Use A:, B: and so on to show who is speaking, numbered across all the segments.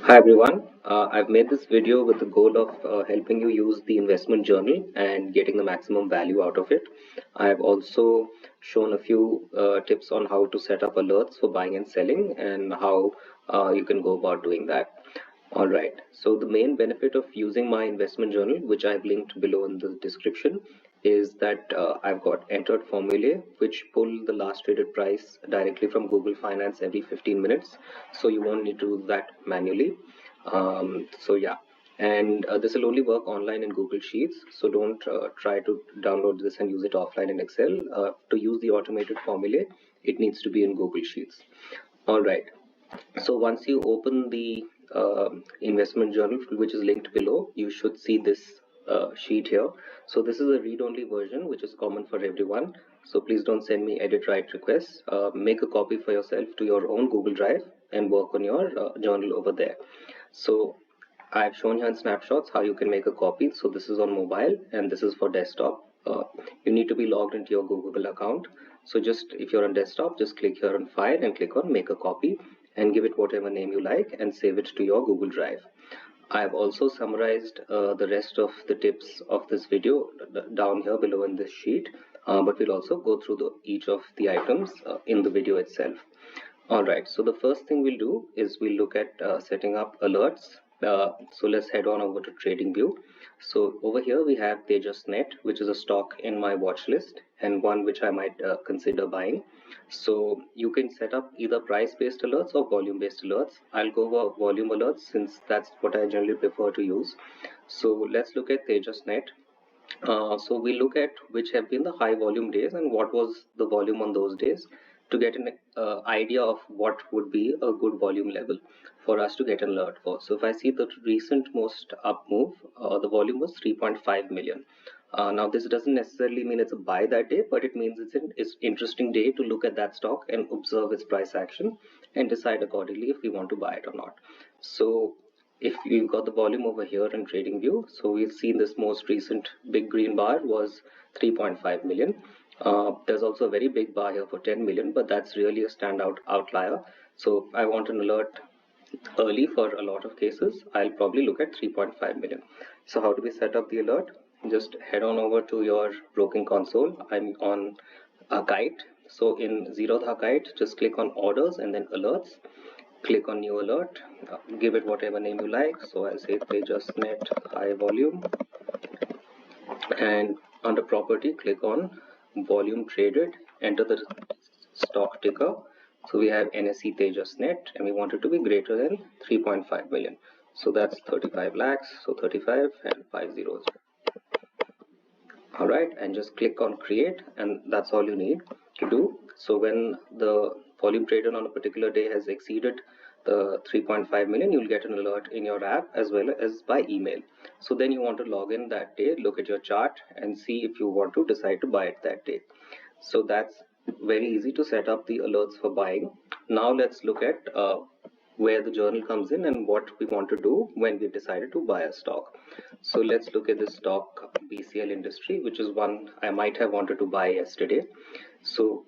A: Hi everyone, I've made this video with the goal of helping you use the investment journal and getting the maximum value out of it. I've also shown a few tips on how to set up alerts for buying and selling and how you can go about doing that. All right, so the main benefit of using my investment journal, which I've linked below in the description, is that I've got entered formulae which pull the last traded price directly from Google Finance every 15 minutes. So you won't need to do that manually. So yeah, and this will only work online in Google Sheets. So don't try to download this and use it offline in Excel. To use the automated formulae, it needs to be in Google Sheets. All right. So once you open the investment journal, which is linked below, you should see this sheet here. So this is a read-only version, which is common for everyone. So please don't send me edit write requests. Make a copy for yourself to your own Google Drive and work on your journal over there. So I've shown here in snapshots how you can make a copy. So this is on mobile and this is for desktop. You need to be logged into your Google account. So just if you're on desktop, just click here on file and click on make a copy and give it whatever name you like and save it to your Google Drive. I have also summarized the rest of the tips of this video down here below in this sheet, but we'll also go through each of the items in the video itself. Alright, so the first thing we'll do is we'll look at setting up alerts. So let's head on over to trading view. So over here we have Tejas.net, which is a stock in my watch list and one which I might consider buying. So you can set up either price-based alerts or volume-based alerts. I'll go over volume alerts since that's what I generally prefer to use. So let's look at Tejas.net. So we look at which have been the high volume days and what was the volume on those days to get an idea of what would be a good volume level for us to get an alert for. So if I see the recent most up move, the volume was 3.5 million. Now this doesn't necessarily mean it's a buy that day, but it means it's an interesting day to look at that stock and observe its price action and decide accordingly if we want to buy it or not. So if you've got the volume over here in trading view, so we've seen this most recent big green bar was 3.5 million. There's also a very big bar here for 10 million, but that's really a standout outlier. So I want an alert early for a lot of cases. I'll probably look at 3.5 million. So how do we set up the alert? Just head on over to your broking console. I'm on a kite. So in Zerodha kite, just click on orders and then alerts. Click on new alert, give it whatever name you like. So I'll say Tejas.net high volume, and under property click on volume traded, enter the stock ticker. So we have NSE Tejas.net and we want it to be greater than 3.5 million. So that's 35 lakhs, so 35 and 5 zeros. All right, and just click on create, and that's all you need to do. So when the volume traded on a particular day has exceeded the 3.5 million, you'll get an alert in your app as well as by email. So then you want to log in that day, look at your chart and see if you want to decide to buy it that day. So that's very easy to set up the alerts for buying. Now let's look at where the journal comes in and what we want to do when we've decided to buy a stock. So let's look at this stock BCL Industry, which is one I might have wanted to buy yesterday. So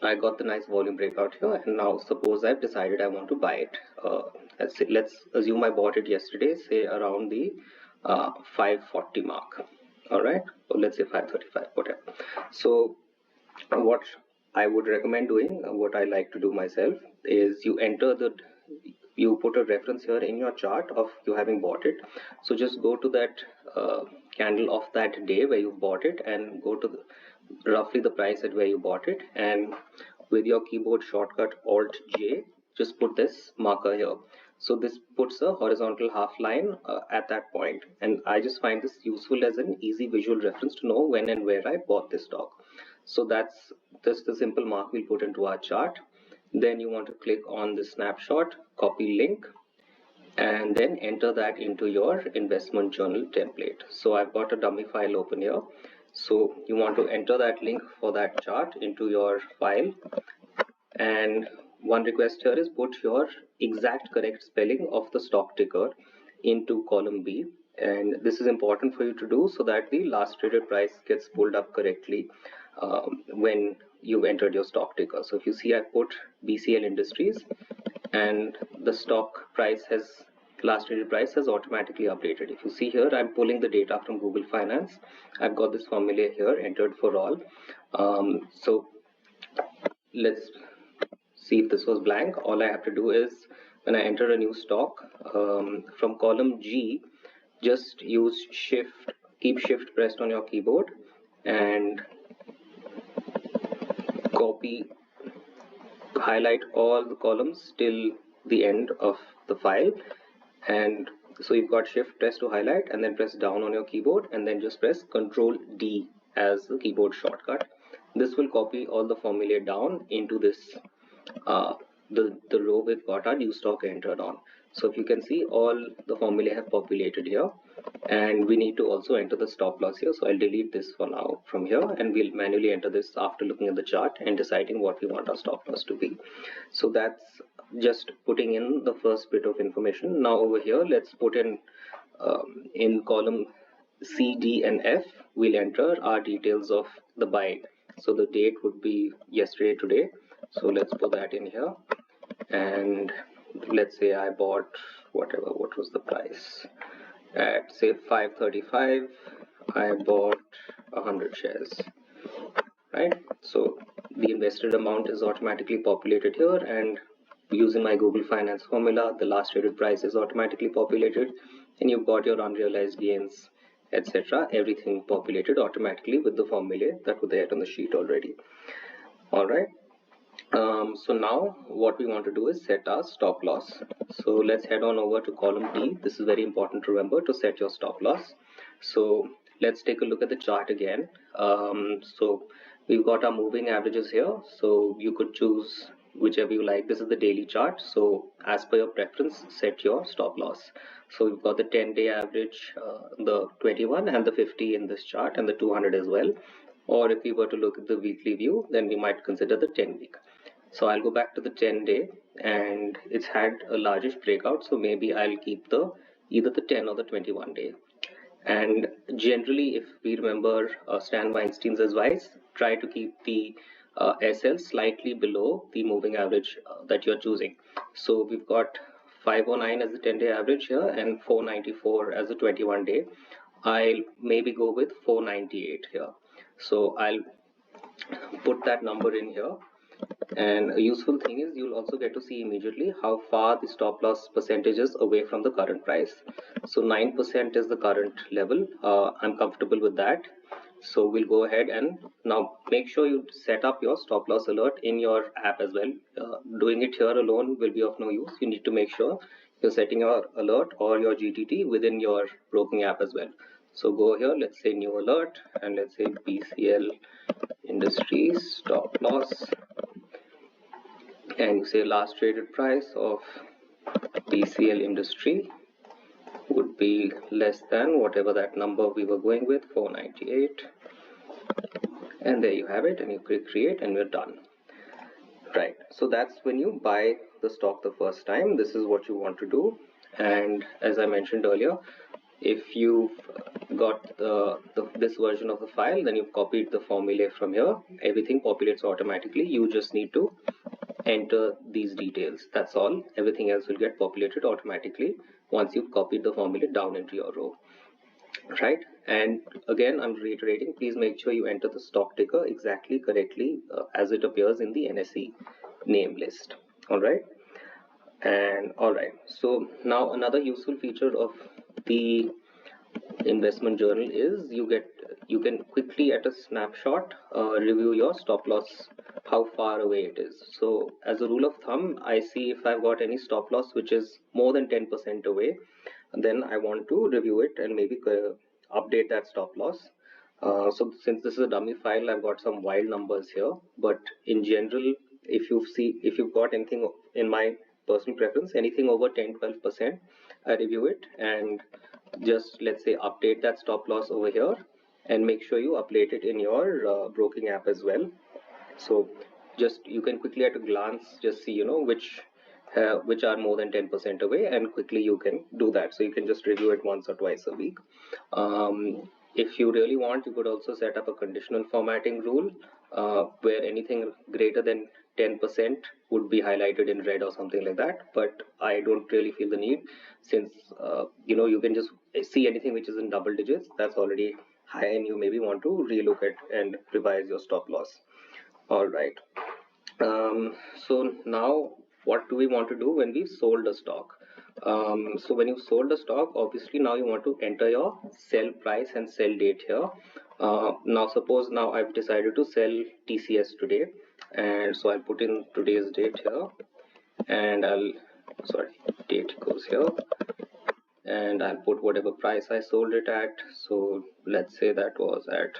A: I got the nice volume breakout here, and now suppose I've decided I want to buy it. Let's assume I bought it yesterday, say around the 540 mark. All right, or let's say 535, whatever. So what I would recommend doing, what I like to do myself, is you put a reference here in your chart of you having bought it. So just go to that candle of that day where you bought it and go to roughly the price at where you bought it, and with your keyboard shortcut Alt J, just put this marker here. So this puts a horizontal half line at that point, and I just find this useful as an easy visual reference to know when and where I bought this stock. So that's just the simple mark we'll put into our chart. Then you want to click on the snapshot, copy link, and then enter that into your investment journal template. So I've got a dummy file open here. So you want to enter that link for that chart into your file, and one request here is put your exact correct spelling of the stock ticker into column B, and this is important for you to do so that the last traded price gets pulled up correctly when you've entered your stock ticker. So if you see, I put BCL Industries and the stock price has last traded price has automatically updated. If you see here, I'm pulling the data from Google Finance. I've got this formula here entered for all. So let's see if this was blank. All I have to do is, when I enter a new stock, from column G, just use shift, keep shift pressed on your keyboard and copy, highlight all the columns till the end of the file. And so you've got shift press to highlight and then press down on your keyboard and then just press Control D as the keyboard shortcut. This will copy all the formulae down into this the row we've got our new stock entered on. So if you can see, all the formulae have populated here, and we need to also enter the stop loss here. So I'll delete this for now from here, and we'll manually enter this after looking at the chart and deciding what we want our stop loss to be. So that's just putting in the first bit of information. Now over here, let's put in column C, D and F, we'll enter our details of the buy. So the date would be yesterday, today. So let's put that in here, and let's say I bought what was the price at, say, 535. I bought 100 shares, right? So the invested amount is automatically populated here, and using my Google Finance formula, the last traded price is automatically populated, and you've got your unrealized gains, etc. Everything populated automatically with the formulae that were there on the sheet already. All right. So now what we want to do is set our stop loss. So let's head on over to column D. This is very important to remember to set your stop loss. So let's take a look at the chart again. So we've got our moving averages here. So you could choose whichever you like. This is the daily chart. So as per your preference, set your stop loss. So we've got the 10-day average, the 21 and the 50 in this chart, and the 200 as well. Or if we were to look at the weekly view, then we might consider the 10-week. So I'll go back to the 10-day, and it's had a largish breakout. So maybe I'll keep either the 10 or the 21-day. And generally, if we remember Stan Weinstein's advice, try to keep the SL slightly below the moving average that you're choosing. So we've got 509 as the 10-day average here and 494 as the 21-day. I'll maybe go with 498 here. So I'll put that number in here. And a useful thing is you'll also get to see immediately how far the stop loss percentage is away from the current price. So 9% is the current level. I'm comfortable with that. So we'll go ahead and now make sure you set up your stop loss alert in your app as well. Doing it here alone will be of no use. You need to make sure you're setting your alert or your GTT within your broking app as well. So go here, let's say new alert, and let's say BCL Industries stop loss, and you say last traded price of BCL Industry would be less than whatever that number we were going with, 498, and there you have it, and you click create and we're done. Right, so that's when you buy the stock the first time. This is what you want to do. And as I mentioned earlier, if you've got this version of the file, then you've copied the formulae from here. Everything populates automatically. You just need to enter these details. That's all. Everything else will get populated automatically once you've copied the formula down into your row. Right? And again, I'm reiterating, please make sure you enter the stock ticker exactly correctly as it appears in the NSE name list. All right. And all right, so now another useful feature of the investment journal is you can quickly at a snapshot review your stop loss, how far away it is. So as a rule of thumb, I see if I've got any stop loss which is more than 10% away, then I want to review it and maybe update that stop loss. So since this is a dummy file, I've got some wild numbers here, but in general, if you've got anything in my personal preference, anything over 10-12%, I review it and just, let's say, update that stop loss over here, and make sure you update it in your broking app as well. So just you can quickly at a glance just see which are more than 10% away, and quickly you can do that. So you can just review it once or twice a week. If you really want, you could also set up a conditional formatting rule where anything greater than 10% would be highlighted in red or something like that, but I don't really feel the need, since you can just see anything which is in double digits, that's already high, and you maybe want to relook at and revise your stop loss. All right. So now what do we want to do when we sold a stock? So when you sold a stock, obviously now you want to enter your sell price and sell date here. Now suppose now I've decided to sell TCS today, and so I'll put in today's date here, and date goes here, and I'll put whatever price I sold it at. So let's say that was at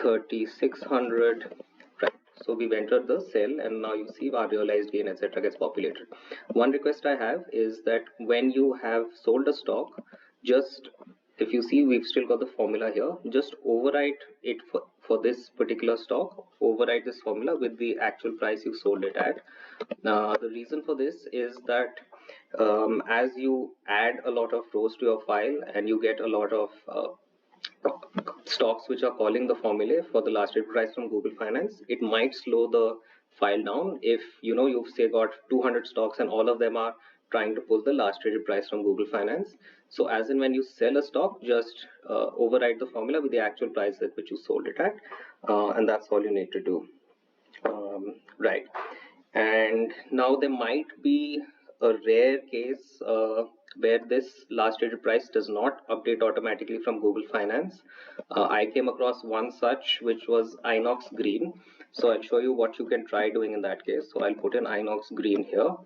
A: 3600, right? So we've entered the cell, and now you see our realized gain, etc., gets populated. One request I have is that when you have sold a stock, just if you see we've still got the formula here, just overwrite it for this particular stock, overwrite this formula with the actual price you sold it at. The reason for this is that as you add a lot of rows to your file and you get a lot of stocks which are calling the formulae for the last traded price from Google Finance, it might slow the file down if you've say got 200 stocks and all of them are trying to pull the last traded price from Google Finance. So as in when you sell a stock, just override the formula with the actual price at which you sold it at, and that's all you need to do. Right. And now there might be a rare case where this last traded price does not update automatically from Google Finance. I came across one such, which was Inox Green. So I'll show you what you can try doing in that case. So I'll put in Inox Green here,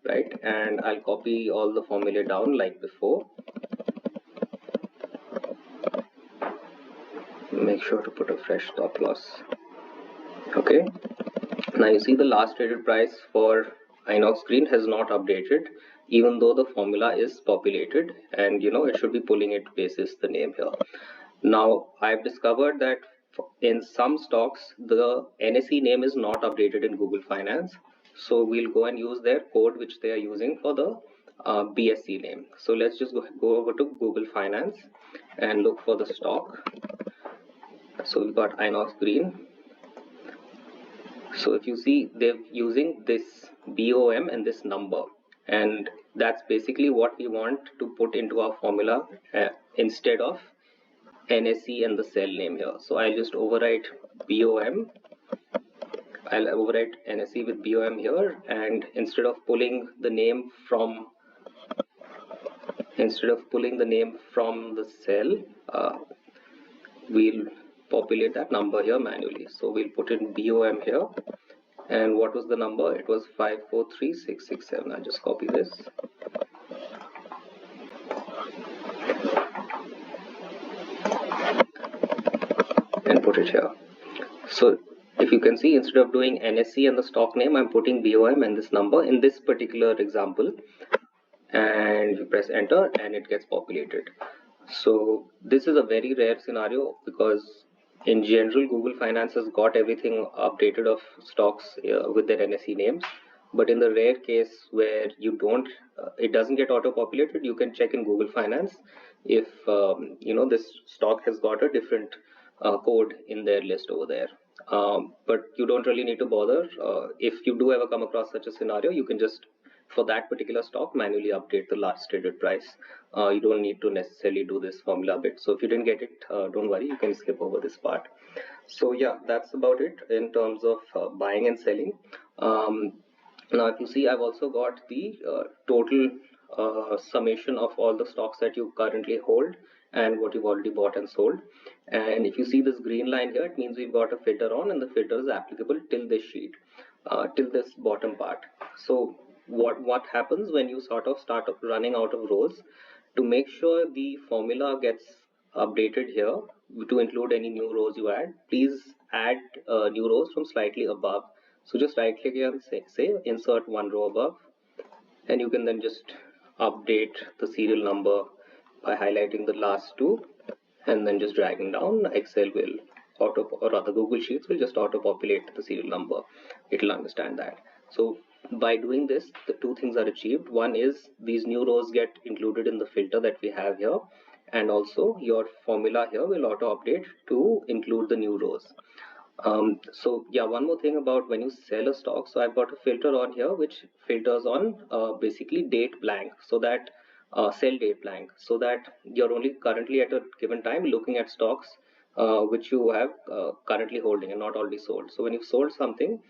A: right? And I'll copy all the formulae down like before. Make sure to put a fresh stop loss. Okay. Now you see the last traded price for Inox Green has not updated, even though the formula is populated, and it should be pulling it basis the name here. Now I've discovered that in some stocks the NSE name is not updated in Google Finance, so we'll go and use their code which they are using for the BSE name. So let's just go over to Google Finance and look for the stock. So we've got Inox Green. So if you see, they're using this BOM and this number, and that's basically what we want to put into our formula instead of NSE and the cell name here. So I'll just overwrite BOM. I'll overwrite NSE with BOM here, and instead of pulling the name from the cell, we'll populate that number here manually. So we'll put in BOM here, and what was the number? It was 543667. I'll just copy this and put it here. So if you can see, instead of doing NSE and the stock name, I'm putting BOM and this number in this particular example, and you press enter and it gets populated. So this is a very rare scenario, because in general Google Finance has got everything updated of stocks with their NSE names, but in the rare case where you don't it doesn't get auto populated, you can check in Google Finance if this stock has got a different code in their list over there. But you don't really need to bother. If you do ever come across such a scenario, you can just, for that particular stock, manually update the last traded price. You don't need to necessarily do this formula bit. So if you didn't get it, don't worry, you can skip over this part. So yeah, that's about it in terms of buying and selling. Now if you see, I've also got the total summation of all the stocks that you currently hold and what you've already bought and sold. And if you see this green line here, it means we've got a filter on, and the filter is applicable till this sheet, till this bottom part. So what happens when you sort of start running out of rows? To make sure the formula gets updated here to include any new rows you add, please add new rows from slightly above. So just right click here and say insert one row above, and you can then just update the serial number by highlighting the last two and then just dragging down. Excel will or rather Google Sheets will just auto populate the serial number. It'll understand that. So by doing this, the two things are achieved. One is these new rows get included in the filter that we have here, and also your formula here will auto update to include the new rows. So yeah, one more thing about when you sell a stock. So I've got a filter on here which filters on basically date blank, so that sell date blank, so that you're only currently at a given time looking at stocks which you have currently holding and not already sold. So when you've sold something,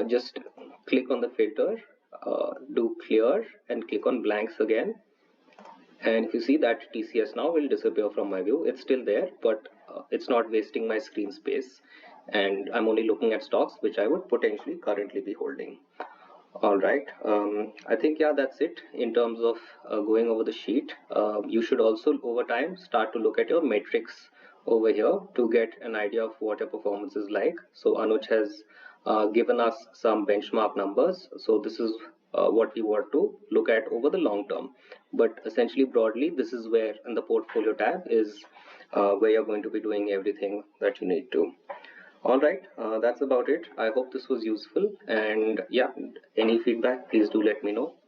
A: just click on the filter, do clear, and click on blanks again, and if you see that TCS now will disappear from my view. It's still there, but it's not wasting my screen space, and I'm only looking at stocks which I would potentially currently be holding. All right. I think, yeah, that's it in terms of going over the sheet. You should also over time start to look at your metrics over here to get an idea of what your performance is like. So Anuj has given us some benchmark numbers. So this is what we want to look at over the long term. But essentially, broadly, this is where in the portfolio tab is where you're going to be doing everything that you need to. All right, that's about it. I hope this was useful. And yeah, any feedback, please do let me know.